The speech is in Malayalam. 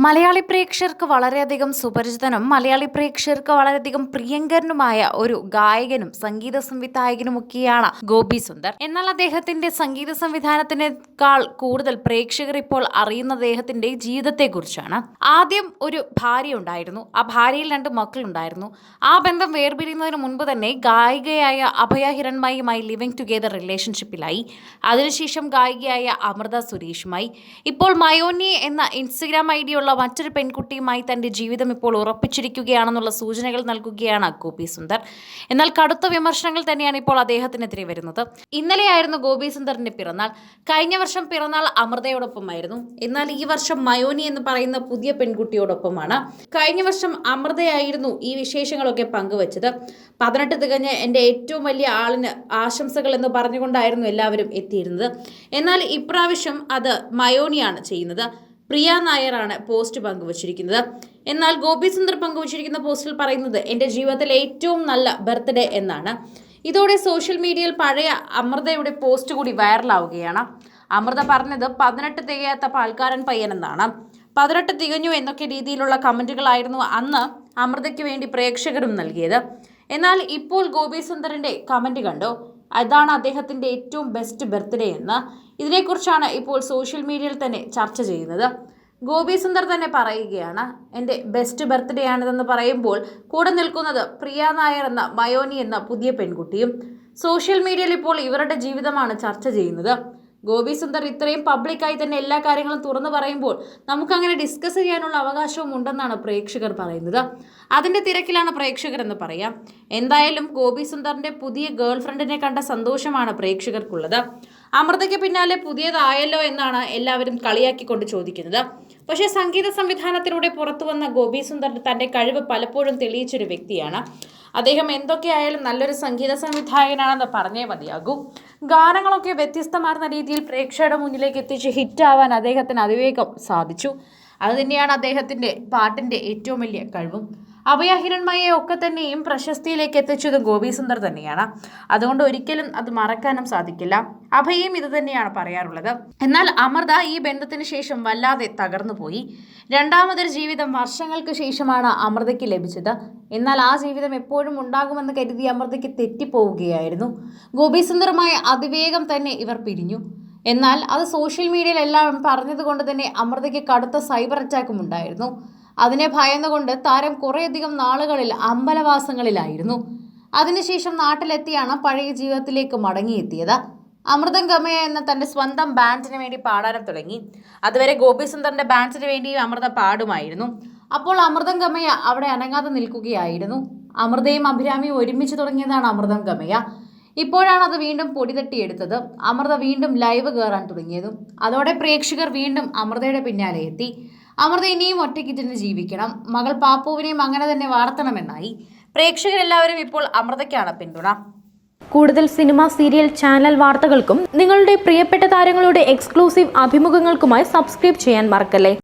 മലയാളി പ്രേക്ഷകർക്ക് വളരെയധികം സുപരിചിതനും മലയാളി പ്രേക്ഷകർക്ക് വളരെയധികം പ്രിയങ്കരനുമായ ഒരു ഗായകനും സംഗീത സംവിധായകനുമൊക്കെയാണ് ഗോപി സുന്ദർ. എന്നാൽ അദ്ദേഹത്തിന്റെ സംഗീത സംവിധാനത്തിനേക്കാൾ കൂടുതൽ പ്രേക്ഷകർ ഇപ്പോൾ അറിയുന്ന അദ്ദേഹത്തിന്റെ ജീവിതത്തെക്കുറിച്ചാണ്. ആദ്യം ഒരു ഭാര്യ ഉണ്ടായിരുന്നു. ആ ഭാര്യയിൽ 2 മക്കളുണ്ടായിരുന്നു. ആ ബന്ധം വേർപിരിയുന്നതിന് മുൻപ് തന്നെ ഗായികയായ അഭയ ഹിരൺമയുമായി ലിവിംഗ് ടുഗെദർ റിലേഷൻഷിപ്പിലായി. അതിനുശേഷം ഗായികയായ അമൃത സുരേഷുമായി, ഇപ്പോൾ മയോനി എന്ന ഇൻസ്റ്റഗ്രാം ഐഡിയുള്ള മറ്റൊരു പെൺകുട്ടിയുമായി തന്റെ ജീവിതം ഇപ്പോൾ ഉറപ്പിച്ചിരിക്കുകയാണെന്നുള്ള സൂചനകൾ നൽകുകയാണ് ഗോപി സുന്ദർ. എന്നാൽ കടുത്ത വിമർശനങ്ങൾ തന്നെയാണ് ഇപ്പോൾ അദ്ദേഹത്തിനെതിരെ വരുന്നത്. ഇന്നലെയായിരുന്നു ഗോപി സുന്ദറിന്റെ പിറന്നാൾ. കഴിഞ്ഞ വർഷം പിറന്നാൾ അമൃതയോടൊപ്പമായിരുന്നു. എന്നാൽ ഈ വർഷം മയോനി എന്ന് പറയുന്ന പുതിയ പെൺകുട്ടിയോടൊപ്പമാണ്. കഴിഞ്ഞ വർഷം അമൃതയായിരുന്നു ഈ വിശേഷങ്ങളൊക്കെ പങ്കുവച്ചത്. 18 തികഞ്ഞ എൻ്റെ ഏറ്റവും വലിയ ആളിന് ആശംസകൾ എന്ന് പറഞ്ഞുകൊണ്ടായിരുന്നു എല്ലാവരും എത്തിയിരുന്നത്. എന്നാൽ ഇപ്രാവശ്യം അത് മയോനിയാണ് ചെയ്യുന്നത്. പ്രിയ നായരാണ് പോസ്റ്റ് പങ്കുവച്ചിരിക്കുന്നത്. എന്നാൽ ഗോപി സുന്ദർ പങ്കുവച്ചിരിക്കുന്ന പോസ്റ്റിൽ പറയുന്നത് എൻ്റെ ജീവിതത്തിലെ ഏറ്റവും നല്ല ബർത്ത്ഡേ എന്നാണ്. ഇതോടെ സോഷ്യൽ മീഡിയയിൽ പഴയ അമൃതയുടെ പോസ്റ്റ് കൂടി വൈറലാവുകയാണ്. അമൃത പറഞ്ഞത് 18 തികയാത്ത പാൽക്കാരൻ പയ്യൻ എന്നാണ്. 18 തികഞ്ഞു എന്നൊക്കെ രീതിയിലുള്ള കമൻറ്റുകളായിരുന്നു അന്ന് അമൃതയ്ക്ക് വേണ്ടി പ്രേക്ഷകരും നൽകിയത്. എന്നാൽ ഇപ്പോൾ ഗോപി സുന്ദറിൻ്റെ കമൻറ്റ് കണ്ടോ, അതാണ് അദ്ദേഹത്തിൻ്റെ ഏറ്റവും ബെസ്റ്റ് ബർത്ത്ഡേ എന്ന്. ഇതിനെക്കുറിച്ചാണ് ഇപ്പോൾ സോഷ്യൽ മീഡിയയിൽ തന്നെ ചർച്ച ചെയ്യുന്നത്. ഗോപി സുന്ദർ തന്നെ പറയുകയാണ്, എൻ്റെ ബെസ്റ്റ് ബർത്ത്ഡേ ആണിതെന്ന് പറയുമ്പോൾ കൂടെ നിൽക്കുന്നത് പ്രിയ നായർ എന്ന മയോനി എന്ന പുതിയ പെൺകുട്ടിയും. സോഷ്യൽ മീഡിയയിൽ ഇപ്പോൾ ഇവരുടെ ജീവിതമാണ് ചർച്ച ചെയ്യുന്നത്. ഗോപി സുന്ദർ ഇത്രയും പബ്ലിക്കായി തന്നെ എല്ലാ കാര്യങ്ങളും തുറന്നു പറയുമ്പോൾ നമുക്കങ്ങനെ ഡിസ്കസ് ചെയ്യാനുള്ള അവകാശവും ഉണ്ടെന്നാണ് പ്രേക്ഷകർ പറയുന്നത്. അതിൻ്റെ തിരക്കിലാണ് പ്രേക്ഷകർ എന്ന് പറയാം. എന്തായാലും ഗോപി സുന്ദറിൻ്റെ പുതിയ ഗേൾ ഫ്രണ്ടിനെ കണ്ട സന്തോഷമാണ് പ്രേക്ഷകർക്കുള്ളത്. അമൃതയ്ക്ക് പിന്നാലെ പുതിയതായല്ലോ എന്നാണ് എല്ലാവരും കളിയാക്കിക്കൊണ്ട് ചോദിക്കുന്നത്. പക്ഷേ സംഗീത സംവിധാനത്തിലൂടെ പുറത്തു വന്ന ഗോപി സുന്ദർ തൻ്റെ കഴിവ് പലപ്പോഴും തെളിയിച്ചൊരു വ്യക്തിയാണ്. അദ്ദേഹം എന്തൊക്കെയായാലും നല്ലൊരു സംഗീത സംവിധായകനാണെന്ന് പറഞ്ഞേ മതിയാകൂ. ഗാനങ്ങളൊക്കെ വ്യത്യസ്തമാർന്ന രീതിയിൽ പ്രേക്ഷകരുടെ മുന്നിലേക്ക് എത്തിച്ച് ഹിറ്റാവാൻ അദ്ദേഹത്തിന് അതിവേഗം സാധിച്ചു. അതുതന്നെയാണ് അദ്ദേഹത്തിൻ്റെ പാട്ടിൻ്റെ ഏറ്റവും വലിയ കഴിവും. അഭയ ഹിരൺമയെ ഒക്കെ തന്നെയും പ്രശസ്തിയിലേക്ക് എത്തിച്ചതും ഗോപി സുന്ദർ തന്നെയാണ്. അതുകൊണ്ട് ഒരിക്കലും അത് മറക്കാനും സാധിക്കില്ല. അഭയും ഇത് തന്നെയാണ് പറയാറുള്ളത്. എന്നാൽ അമൃത ഈ ബന്ധത്തിന് ശേഷം വല്ലാതെ തകർന്നു പോയി. രണ്ടാമതൊരു ജീവിതം വർഷങ്ങൾക്ക് ശേഷമാണ് അമൃതയ്ക്ക് ലഭിച്ചത്. എന്നാൽ ആ ജീവിതം എപ്പോഴും ഉണ്ടാകുമെന്ന് കരുതി അമൃതയ്ക്ക് തെറ്റിപ്പോവുകയായിരുന്നു. ഗോപി സുന്ദറുമായി അതിവേഗം തന്നെ ഇവർ പിരിഞ്ഞു. എന്നാൽ അത് സോഷ്യൽ മീഡിയയിൽ എല്ലാവരും പറഞ്ഞതുകൊണ്ട് തന്നെ അമൃതയ്ക്ക് കടുത്ത സൈബർ അറ്റാക്കും ഉണ്ടായിരുന്നു. അതിനെ ഭയന്നുകൊണ്ട് താരം കുറേയധികം നാളുകളിൽ അമ്പലവാസങ്ങളിലായിരുന്നു. അതിനുശേഷം നാട്ടിലെത്തിയാണ് പഴയ ജീവിതത്തിലേക്ക് മടങ്ങിയെത്തിയത്. അമൃതം ഗമയ എന്ന തൻ്റെ സ്വന്തം ബാൻഡിന് വേണ്ടി പാടാനും തുടങ്ങി. അതുവരെ ഗോപി സുന്ദറിന്റെ ബാൻഡിന് വേണ്ടിയും അമൃത പാടുമായിരുന്നു. അപ്പോൾ അമൃതം ഗമയ അവിടെ അനങ്ങാതെ നിൽക്കുകയായിരുന്നു. അമൃതയും അഭിരാമിയും ഒരുമിച്ച് തുടങ്ങിയതാണ് അമൃതം ഗമയ. ഇപ്പോഴാണ് അത് വീണ്ടും പൊടിതട്ടിയെടുത്തത്. അമൃത വീണ്ടും ലൈവ് കയറാൻ തുടങ്ങിയതും അതോടെ പ്രേക്ഷകർ വീണ്ടും അമൃതയുടെ പിന്നാലെ എത്തി. അമൃത ഇനിയും ഒറ്റയ്ക്കിരുന്ന് ജീവിക്കണം, മകൾ പാപ്പുവിനെയും അങ്ങനെ തന്നെ വളർത്തണമെന്നായി. പ്രേക്ഷകരെല്ലാവരും ഇപ്പോൾ അമൃതയ്ക്കാണ് പിന്തുണ. കൂടുതൽ സിനിമ, സീരിയൽ, ചാനൽ വാർത്തകൾക്കും നിങ്ങളുടെ പ്രിയപ്പെട്ട താരങ്ങളുടെ എക്സ്ക്ലൂസീവ് അഭിമുഖങ്ങൾക്കുമായി സബ്സ്ക്രൈബ് ചെയ്യാൻ മറക്കല്ലേ.